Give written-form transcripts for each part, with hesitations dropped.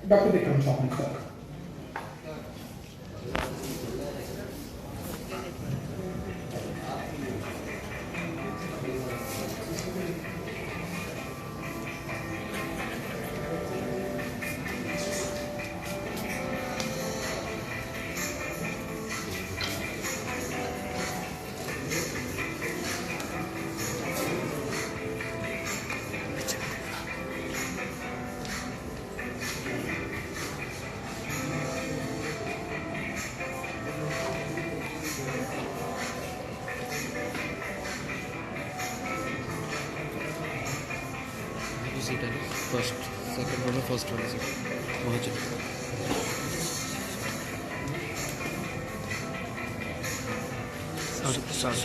Dr. Vikram Chauhan, sir. Seat first, second row, first row. Sorry.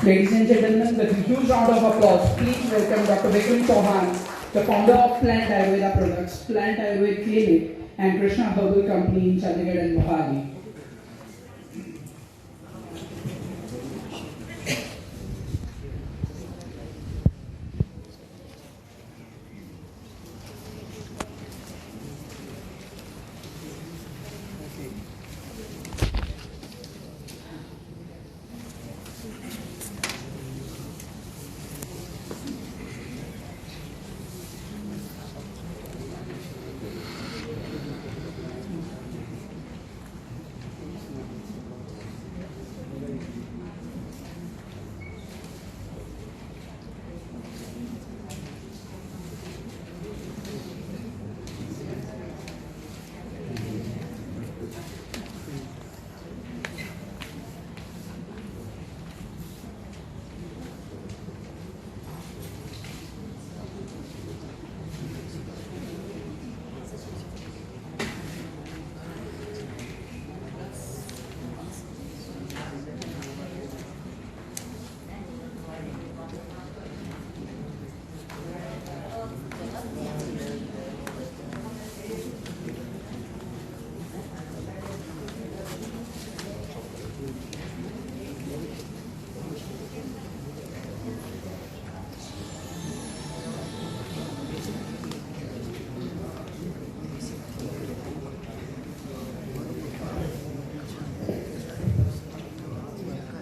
Ladies and gentlemen, with a huge round of applause, please welcome Dr. Vikram Chauhan, the founder of Plant Ayurveda Products, Plant Ayurveda Clinic, and Krishna Herbal Company in Chandigarh and Mohali.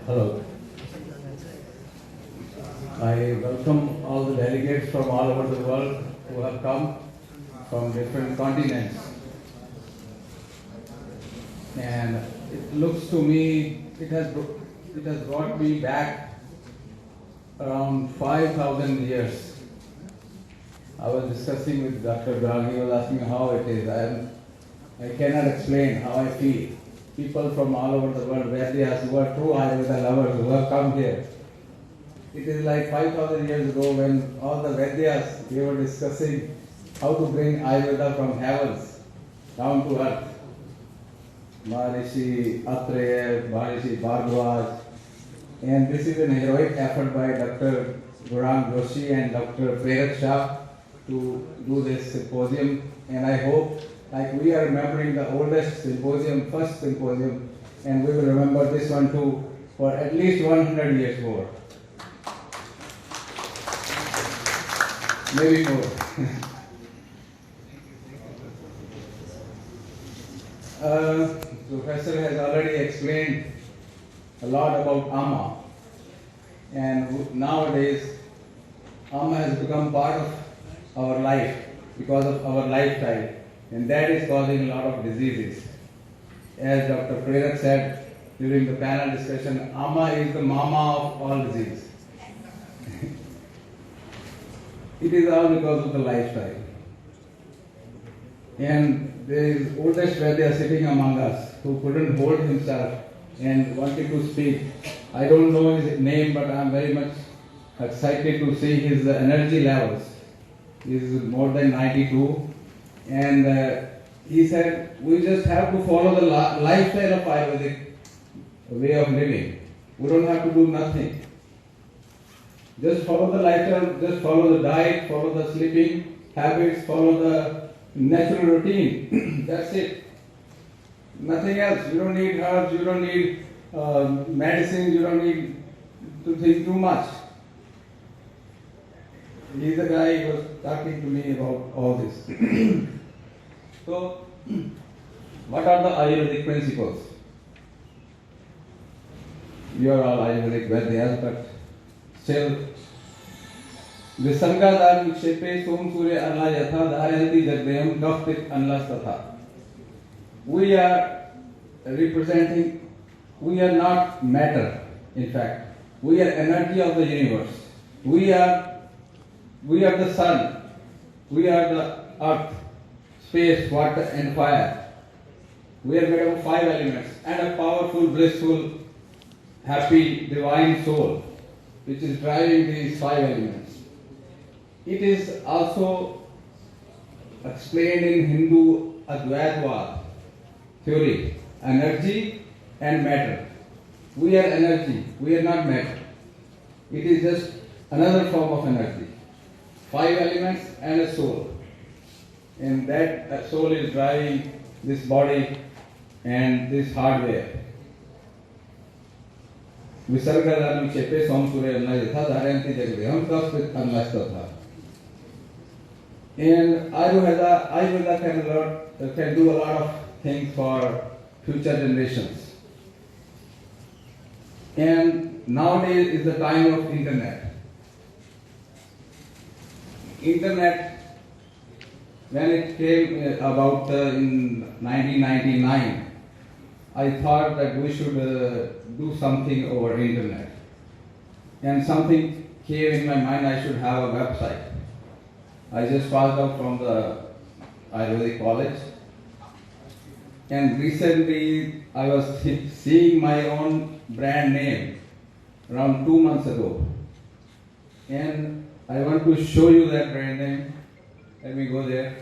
Hello. I welcome all the delegates from all over the world who have come from different continents. And it looks to me, it has brought me back around 5,000 years. I was discussing with Dr. Garg, he was asking how it is. I cannot explain how I feel. People from all over the world, Vaidyas who are true Ayurveda lovers, who have come here. It is like 5,000 years ago when all the Vaidyas, they were discussing how to bring Ayurveda from heavens down to earth. Maharishi Atreya, Maharishi Bhardwaj. And this is an heroic effort by Dr. Gaurang Joshi and Dr. Prerak Shah to do this symposium. And I hope, like we are remembering the oldest symposium, first symposium, and we will remember this one too for at least 100 years more. Maybe more. Professor has already explained a lot about Amma. And nowadays, Amma has become part of our life because of our lifestyle, and that is causing a lot of diseases. As Dr. Prerak said during the panel discussion, Amma is the mama of all disease. It is all because of the lifestyle. And there is oldest Vaidya sitting among us who couldn't hold himself and wanted to speak. I don't know his name, but I am very much excited to see his energy levels. He is more than 92, and he said we just have to follow the lifestyle of Ayurvedic way of living. We don't have to do nothing. Just follow the lifestyle, just follow the diet, follow the sleeping habits, follow the natural routine. That's it. Nothing else. You don't need herbs, you don't need medicine, you don't need to think too much. He's the guy who was talking to me about all this. So, what are the Ayurvedic principles? You are all Ayurvedic Vaidyas, but still, Visargadar Vikshepe Som Surya Anla Yatha Dharayanti Jagdayam Kaftit Anlas Tatha. We are representing, we are not matter, in fact. We are energy of the universe. We are the sun. We are the earth, space, water and fire. We are made of 5 elements and a powerful, blissful, happy, divine soul which is driving these 5 elements. It is also explained in Hindu Advaitwad theory, energy and matter. We are energy, we are not matter. It is just another form of energy. 5 elements and a soul. And that soul is driving this body and this hardware. Visargadar Vikshepe Som Surya Anla Yatha Dharayanti Jagdayam Kaftit Anlas Tatha. And Ayurveda can do a lot of things for future generations. And nowadays is the time of internet. Internet, when it came about in 1999, I thought that we should do something over internet. And something came in my mind, I should have a website. I just passed out from the Ayurvedic college. And recently I was seeing my own brand name around 2 months ago. And I want to show you that brand name. Let me go there.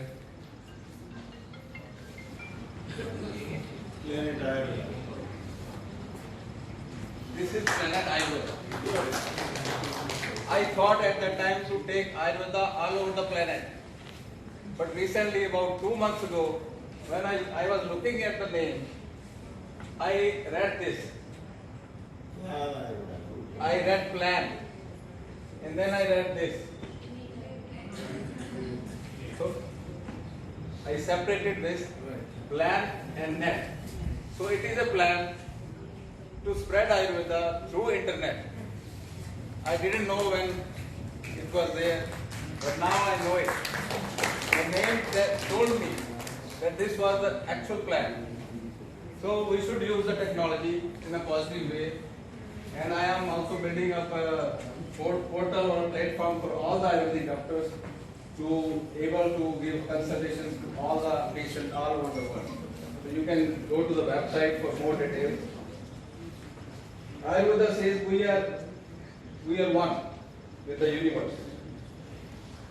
This is Planet Ayurveda. I thought at that time to take Ayurveda all over the planet. But recently, about 2 months ago, when I was looking at the name, I read this. I read plan. And then I read this. So, I separated this plan and net. So it is a plan to spread Ayurveda through internet. I didn't know when it was there, but now I know it. The name that told me that this was the actual plan. So we should use the technology in a positive way. And I am also building up a portal or a platform for all the Ayurvedic doctors to able to give consultations to all the patients all over the world. So you can go to the website for more details. Ayurveda says we are one with the universe.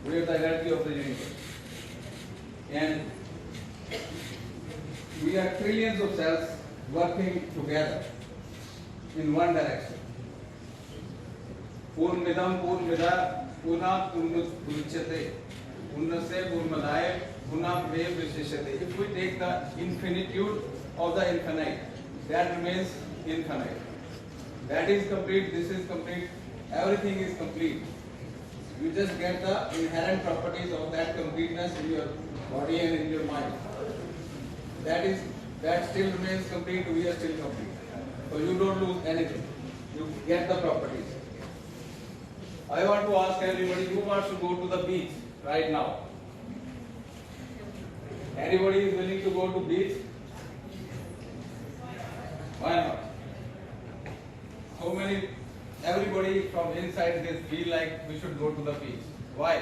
We are the energy of the universe. And we are trillions of cells working together in one direction. Purnamidam Purnamida Puna Purnamudachyate Purnasya Purnamadaaya Punamev Visheshyate. If we take the infinitude of the infinite, that remains infinite. That is complete, this is complete, everything is complete. You just get the inherent properties of that completeness in your body and in your mind. That still remains complete, we are still complete. So you don't lose anything. You get the properties. I want to ask everybody who wants to go to the beach right now. Anybody is willing to go to beach? Why not? How many? Everybody from inside this feel like we should go to the beach. Why?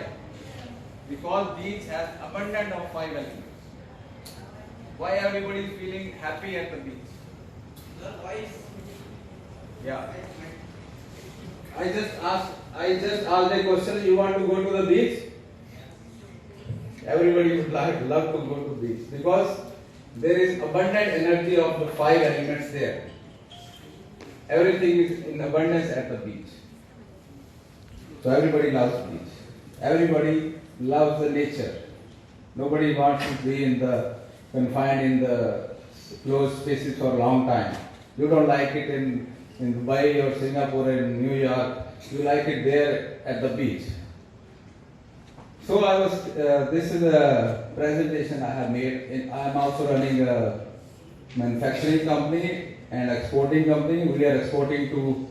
Because beach has abundant of 5 elements. Why everybody is feeling happy at the beach? Yeah. I just asked the question, you want to go to the beach? Everybody would love to go to beach because there is abundant energy of the 5 elements there. Everything is in abundance at the beach. So everybody loves beach. Everybody loves the nature. Nobody wants to be confined in the closed spaces for a long time. You don't like it in Dubai or Singapore or in New York. You like it there at the beach. So this is a presentation I have made. I am also running a manufacturing company and exporting company. We are exporting to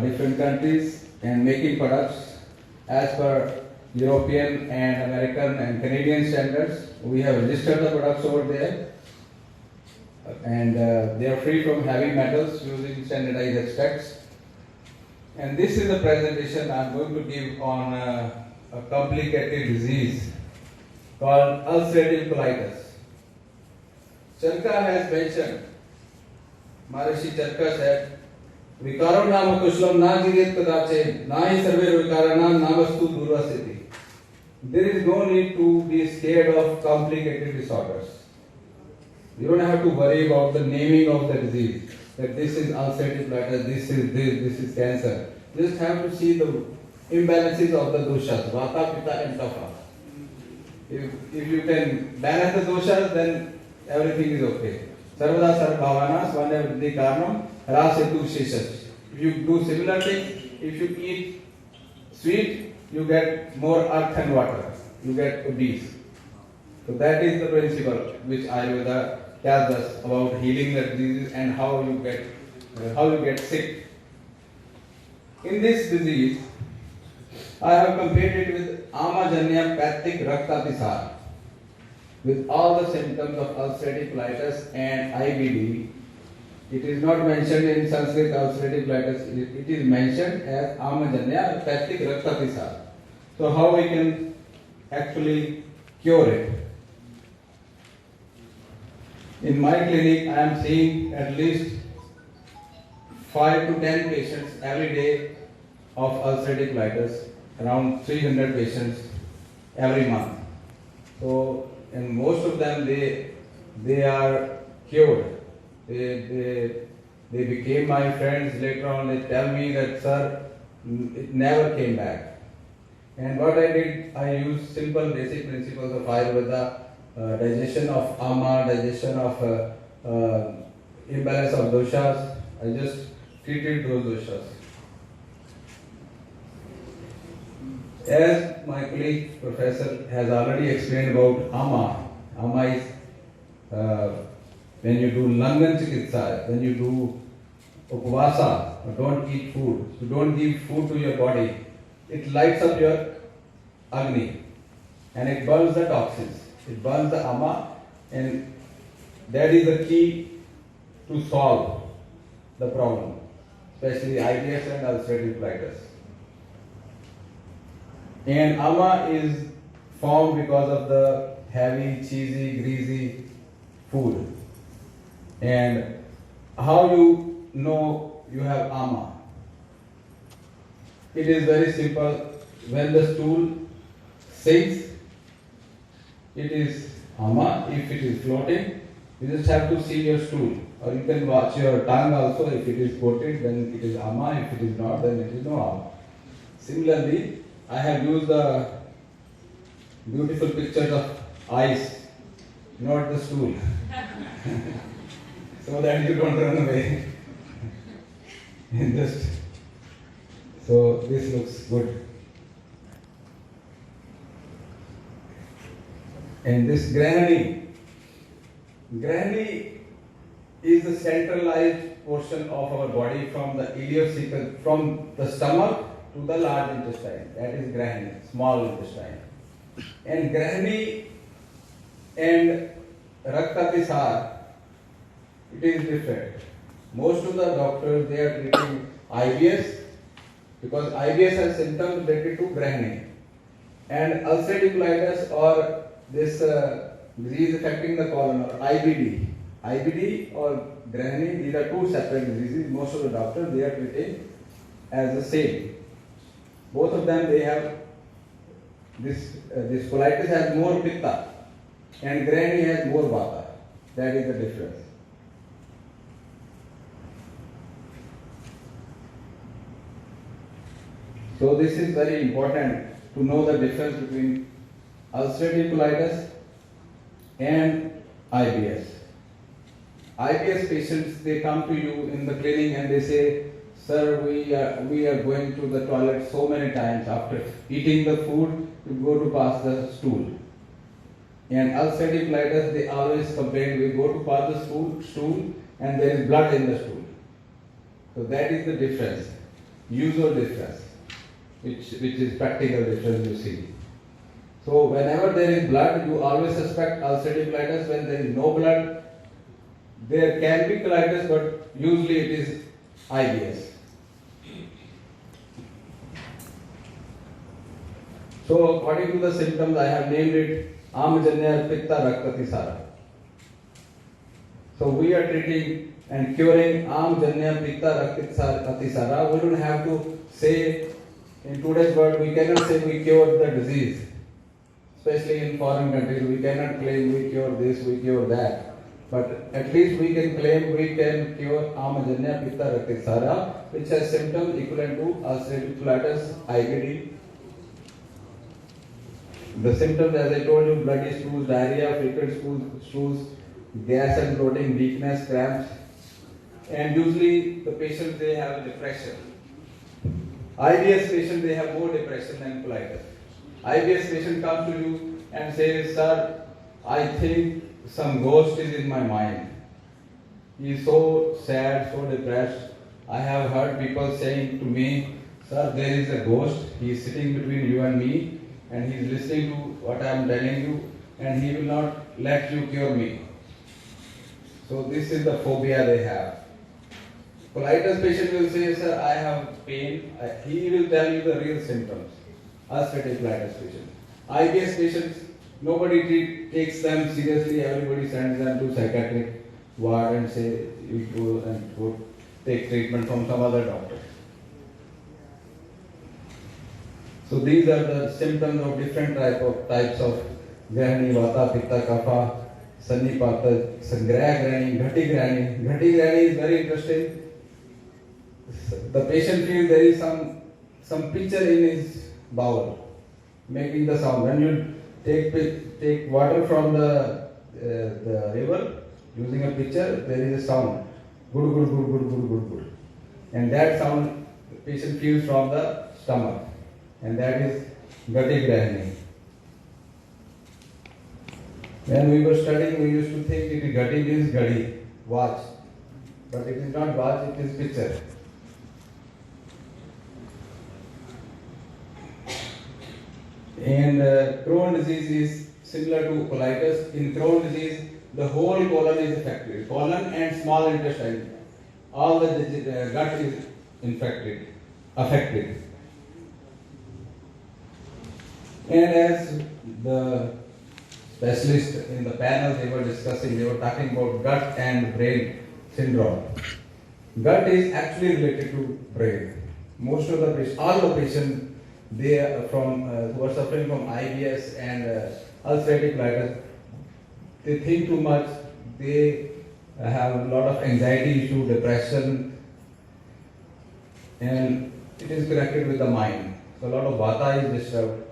different countries and making products as per European and American and Canadian standards. We have registered the products over there and they are free from heavy metals using standardized specs. And this is a presentation I am going to give on a complicated disease called ulcerative colitis. Charka has mentioned, Maharishi Charka said, Vikaro nama kushlam na jiget kadache, na hi sarve vikarana namastu durvasiti. There is no need to be scared of complicated disorders. You don't have to worry about the naming of the disease, that this is ulcerative colitis, this is cancer. You just have to see the imbalances of the doshas, vata, pitta and kapha. If you can balance the doshas, then everything is okay. Sarvada sarvbhavana svanya vriddhi karanam rasetu sheshas. If you do similar things, if you eat sweet, you get more earth and water. You get obese. So that is the principle which Ayurveda tells us about healing the diseases and how you get sick. In this disease, I have compared it with Amajanya Pathic Raktatisar. With all the symptoms of ulcerative colitis and IBD, it is not mentioned in Sanskrit ulcerative colitis, it is mentioned as Amajanya Pathic Raktatisar. So how we can actually cure it? In my clinic, I am seeing at least 5 to 10 patients every day of ulcerative colitis, around 300 patients every month. So, and most of them they are cured. They became my friends later on. They tell me that, sir, it never came back. And what I did, I used simple basic principles of Ayurveda, digestion of ama, digestion of imbalance of doshas. I just treated those doshas. As my colleague professor has already explained about ama is when you do langan chikitsa, when you do upavasa, don't eat food, you don't give food to your body, it lights up your agni and it burns the toxins, it burns the ama, and that is the key to solve the problem, especially IBS and ulcerative colitis. And ama is formed because of the heavy, cheesy, greasy food. And how you know you have ama? It is very simple. When the stool sinks, it is ama. If it is floating, you just have to see your stool. Or you can watch your tongue also. If it is coated, then it is ama. If it is not, then it is no ama. Similarly, I have used the beautiful pictures of ice, not the stool, so that you don't run away. So this looks good. And this granary is the centralized portion of our body from the ileocecal, from the stomach to the large intestine, that is Grahini, small intestine. And Grahini and Raktatisar, it is different. Most of the doctors, they are treating IBS because IBS has symptoms related to Grahini. And ulcerative colitis or this disease affecting the colon or IBD. IBD or Grahini, these are two separate diseases. Most of the doctors, they are treating as the same. Both of them, they have this colitis has more pitta and Grahini has more vata. That is the difference. So this is very important to know the difference between ulcerative colitis and IBS. IBS patients, they come to you in the clinic and they say, sir, we are going to the toilet so many times after eating the food to go to pass the stool. And ulcerative colitis, they always complain, we go to pass the stool and there is blood in the stool. So that is the difference, usual difference, which is practical difference you see. So whenever there is blood, you always suspect ulcerative colitis. When there is no blood, there can be colitis, but usually it is IBS. So according to the symptoms, I have named it Amjanya Pitta Raktatisara. So we are treating and curing Amjanya Pitta Raktatisara. We don't have to say, in today's world, we cannot say we cured the disease. Especially in foreign countries, we cannot claim we cure this, we cure that. But at least we can claim we can cure Amjanya Pitta Raktatisara, which has symptoms equivalent to ulcerative colitis, IBD. The symptoms, as I told you, bloody stools, diarrhea, frequent stools, gas and bloating, weakness, cramps, and usually the patients, they have depression. IBS patient, they have more depression than colitis. IBS patient comes to you and says, sir, I think some ghost is in my mind. He is so sad, so depressed. I have heard people saying to me, sir, there is a ghost. He is sitting between you and me and he is listening to what I am telling you and he will not let you cure me. So this is the phobia they have. Colitis patient will say, sir, I have pain. He will tell you the real symptoms. Ulcerative colitis patient. IBS patients, nobody takes them seriously. Everybody sends them to psychiatric ward and say, you go take treatment from some other doctor. So these are the symptoms of different types of Grahini, Vata, Pitta, Kapha, Sannipata, Sangraya Grahini, Ghati Grahini. Ghati Grahini is very interesting. The patient feels there is some picture in his bowel, making the sound. When you take water from the river using a pitcher, there is a sound, gud gud gud gud gud gud gud, and that sound the patient feels from the stomach, and that is Ghati Grahini. When we were studying, we used to think it is Ghati means Ghadi, watch, but it is not watch; it is pitcher. And Crohn's disease is similar to colitis. In Crohn's disease, the whole colon is affected. Colon and small intestine, all the gut is affected. And as the specialists in the panel, they were talking about gut and brain syndrome. Gut is actually related to brain. Most of the patients, all the patients, they are who are suffering from IBS and ulcerative colitis, they think too much, they have a lot of anxiety issue, depression, and it is connected with the mind. So a lot of vata is disturbed.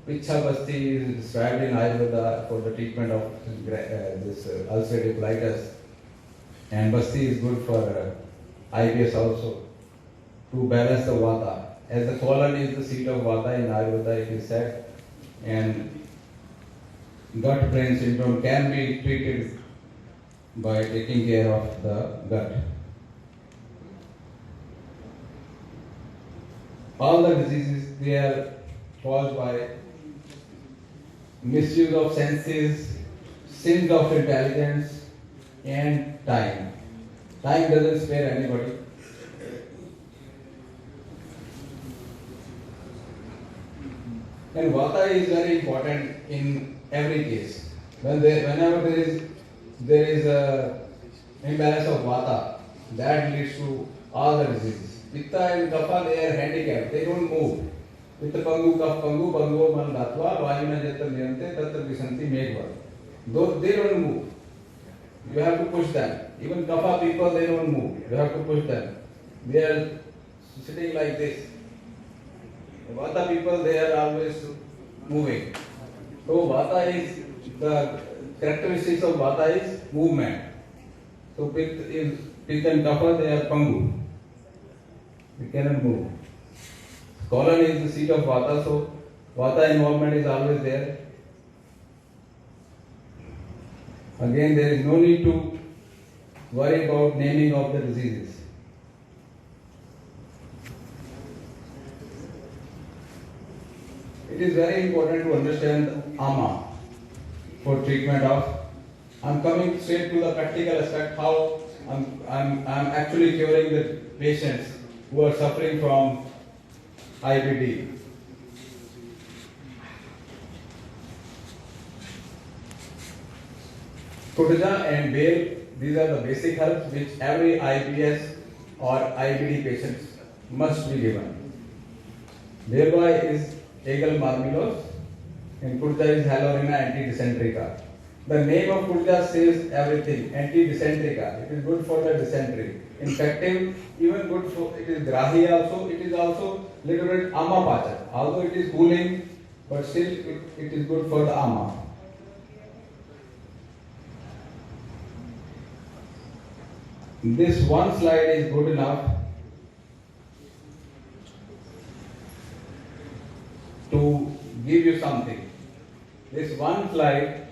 Picha Basti is described in Ayurveda for the treatment of this ulcerative colitis, and Basti is good for IBS also, to balance the vata. As the colon is the seat of vata in Ayurveda, it is said, and gut-brain syndrome can be treated by taking care of the gut. all the diseases, they are caused by misuse of senses, sins of intelligence, and time. Time doesn't spare anybody. And vata is very important in every case. Whenever there is a imbalance of vata, that leads to all the diseases. Pitta and kapha, they are handicapped. They don't move. Pitta pangu, kapha pangu, pangu man datva, vayuna jatra niyante, tatra visanti megva. Though they don't move, you have to push them. Even kapha people, they don't move. You have to push them. They are sitting like this. Vata people, they are always moving. So vata is, the characteristics of vata is movement. So pitta and kapha, they are pangu. We cannot move. Colon is the seat of vata, so vata involvement is always there. Again, there is no need to worry about naming of the diseases. It is very important to understand AMA for treatment of. I'm coming straight to the practical aspect, how I'm actually curing the patients who are suffering from IBD. Kutja and Bale, these are the basic herbs which every IBS or IBD patients must be given. Thereby is Eagle marmelos and Kutja is Halorina antidysenterica. The name of Kutja says everything. Antidysenterica, it is good for the dysentery. Infective, even good for, it is Grahi also, it is also little bit Amapacha. Although it is cooling, but still it is good for the Ama. This one slide is good enough to give you something. This one slide,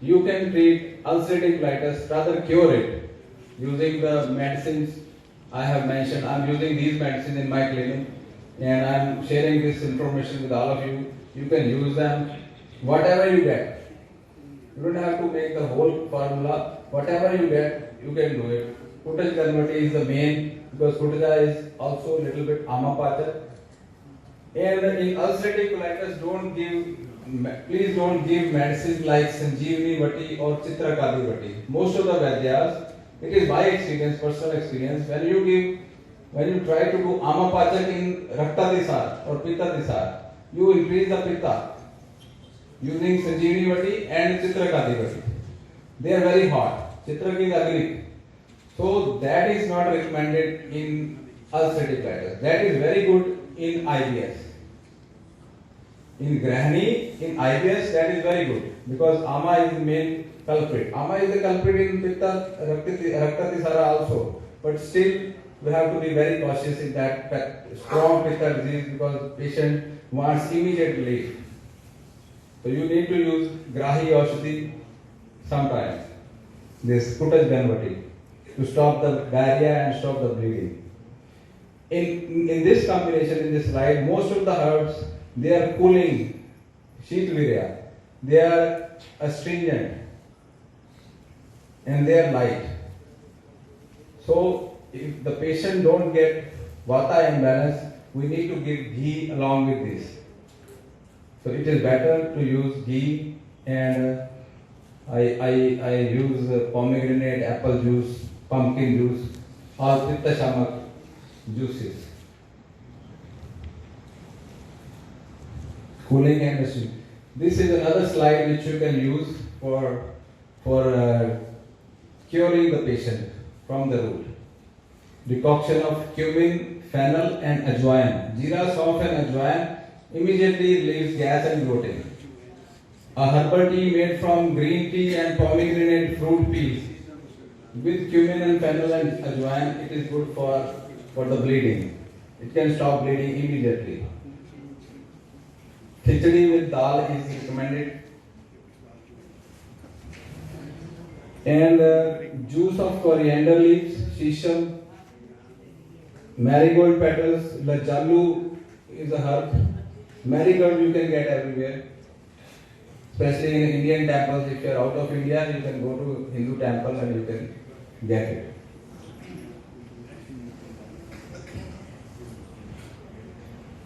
you can treat ulcerative colitis, rather cure it using the medicines I have mentioned. I am using these medicines in my clinic and I am sharing this information with all of you. You can use them, whatever you get. You don't have to make the whole formula. Whatever you get, you can do it. Kutaj Ganvati is the main because Kutaja is also a little bit Amapacha. And in ulcerative colitis, please don't give medicines like Sanjeevani Vati or Chitrakadi Vati. Most of the Vaidyas, it is my experience, personal experience, when you try to do Amapacha in Rakta Disar or Pitta Disar, you increase the Pitta using Sanjeevani Vati and Chitrakadi Vati. They are very hot. Chitraki is agric. So that is not recommended in ulcerative colitis. That is very good in IBS. In Grahani, in IBS, that is very good because Ama is the main culprit. Ama is the culprit in Pitta, Rakta Tisara also. But still, we have to be very cautious in that strong Pitta disease because patient wants immediate relief. So you need to use Grahi Aushadhi sometimes. This Kutaj Ganvati to stop the diarrhea and stop the bleeding. In this combination, in this slide, most of the herbs, they are cooling, Sheetvirya. They are astringent and they are light. So if the patient don't get vata imbalance, we need to give ghee along with this. So it is better to use ghee, and I use pomegranate, apple juice, pumpkin juice, or pitta shamak juices. Cooling and machine. This is another slide which you can use for curing the patient from the root. Decoction of cumin, fennel and ajwain. Jeera, saunf and ajwain immediately relieves gas and bloating. A herbal tea made from green tea and pomegranate fruit peels with cumin and fennel and ajwain, it is good for the bleeding. It can stop bleeding immediately. Khichdi with dal is recommended. And juice of coriander leaves, shisham, Marigold petals, the jallu is a herb. Marigold you can get everywhere. Especially in Indian temples, if you are out of India, you can go to Hindu temple and you can get it.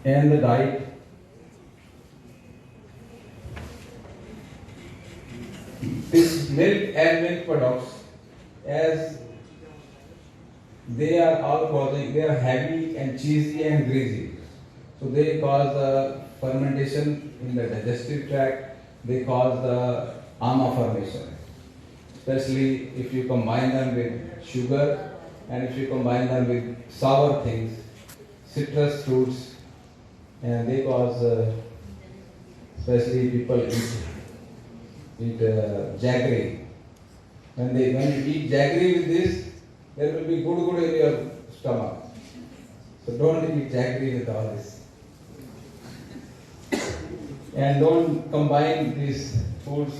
And the diet. This milk and milk products, as they are all causing, they are heavy and cheesy and greasy. So they cause fermentation in the digestive tract, they cause the ama formation. Especially if you combine them with sugar and if you combine them with sour things, citrus fruits, and they cause, especially people eat jaggery. When you eat jaggery with this, there will be good in your stomach. So don't eat jaggery with all this. And don't combine these foods,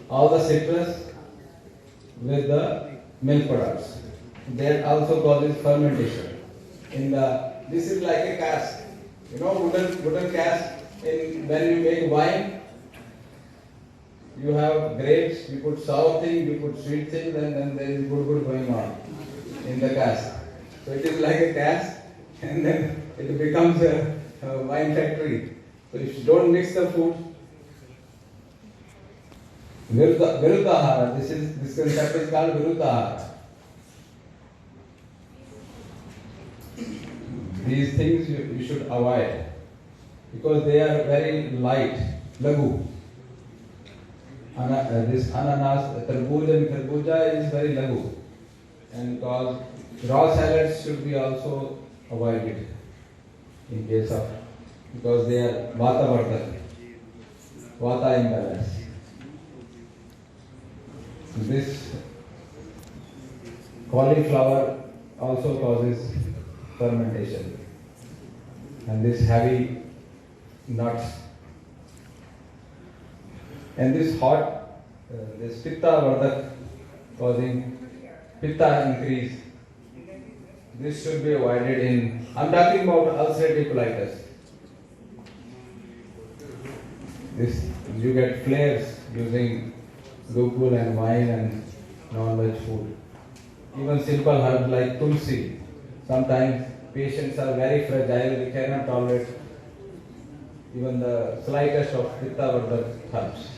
all the citrus with the milk products. That also causes fermentation. This is like a cask. You know, wooden cask. When you make wine, you have grapes, you put sour thing, you put sweet things, and then there is good going on in the cask. So it is like a cask, and then it becomes a wine factory. So if you don't mix the food, Viruddhahara, this concept is called Viruddhahara. These things you should avoid because they are very light, lagu. This ananas, tarbooj and kharbuja is very lagu, and because raw salads should be also avoided in case of, because they are vata vardhak, vata imbalance. This cauliflower also causes fermentation, and this heavy nuts, and this hot, this pitta vardhak causing pitta increase. This should be avoided in, I'm talking about ulcerative colitis. This, you get flares using gokul and wine and non-veg food. Even simple herbs like tulsi. Sometimes patients are very fragile, they cannot tolerate even the slightest of pitta vardhak herbs.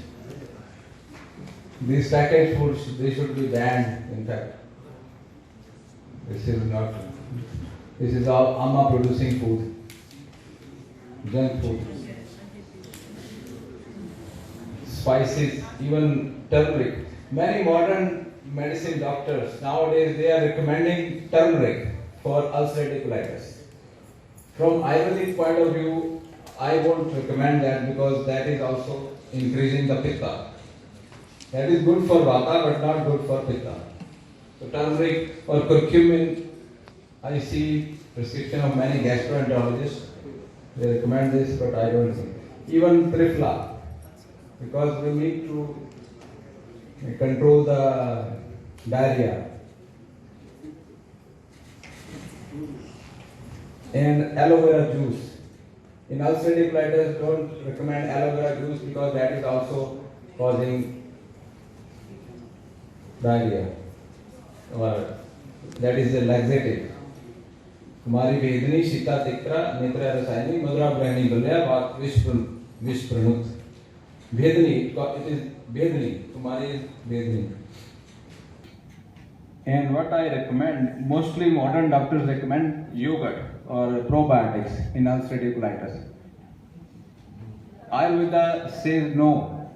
These packaged foods, they should be banned, in fact. This is all amma producing food, junk food. Spices, even turmeric. Many modern medicine doctors nowadays, they are recommending turmeric for ulcerative colitis. From Ayurvedic point of view, I won't recommend that because that is also increasing the pitta. That is good for vata but not good for pitta. So turmeric or curcumin, I see prescription of many gastroenterologists. They recommend this, but I don't think. Even trifla, because we need to control the diarrhea. And aloe vera juice. In ulcerative colitis, don't recommend aloe vera juice because that is also causing diarrhea. Or that is a laxative. Kumari Vedani, Shita Tikra, Netra Rasayani, Madhura Brahani Balya, Vish Pranut. Vedani, it is Vedani, Kumari is Vedani. And what I recommend, mostly modern doctors recommend yogurt or probiotics in ulcerative colitis. Ayurveda says no.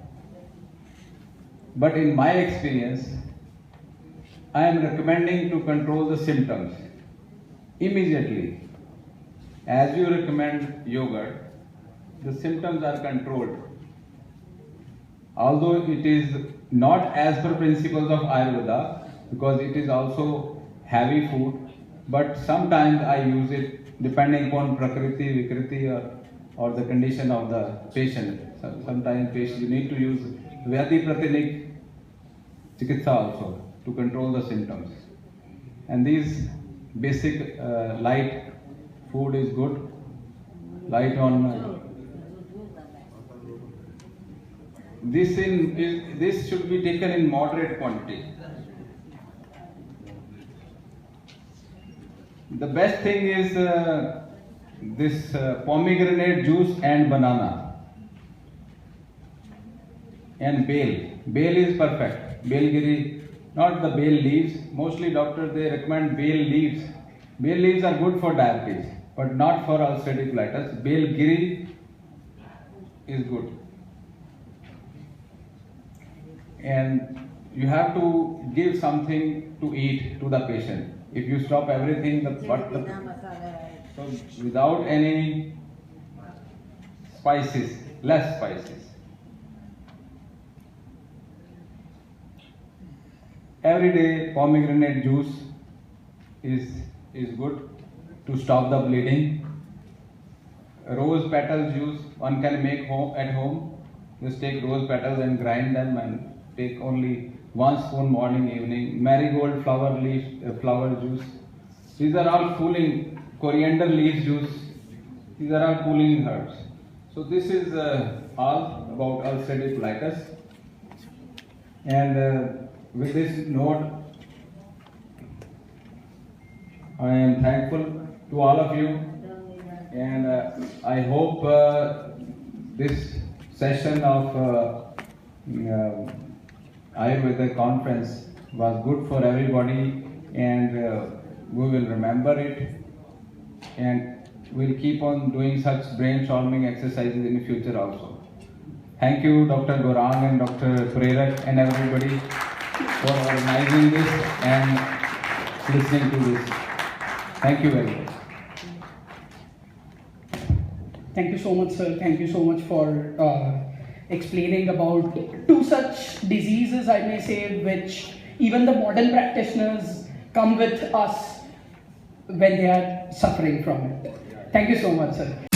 But in my experience, I am recommending to control the symptoms immediately. As you recommend yogurt, the symptoms are controlled. Although it is not as per principles of Ayurveda, because it is also heavy food, but sometimes I use it depending upon prakriti, vikriti or the condition of the patient. Sometimes you need to use Vyadi Pratinik Chikitsa also to control the symptoms. And these basic light food is good, light on. This should be taken in moderate quantity. The best thing is this pomegranate juice and banana and bale. Bale is perfect. Bailgiri, not the bale leaves. Mostly doctors they recommend bale leaves. Bale leaves are good for diabetes, but not for ulcerative colitis. Bailgiri is good. And you have to give something to eat to the patient. If you stop everything, so without any spices, less spices. Every day pomegranate juice is good to stop the bleeding. Rose petal juice one can make at home. Just take rose petals and grind them and take only 1 spoon morning, evening. Marigold flower juice. These are all cooling. Coriander leaf juice. These are all cooling herbs. So this is all about ulcerative colitis. And with this note, I am thankful to all of you, and I hope this session of Ayurveda conference was good for everybody, and we will remember it, and we'll keep on doing such brainstorming exercises in the future also. Thank you, Dr. Gaurang and Dr. Prerak and everybody for organizing this and listening to this. Thank you very much. Thank you so much, sir. Thank you so much for explaining about two such diseases, I may say, which even the modern practitioners come with us when they are suffering from it. Thank you so much, sir.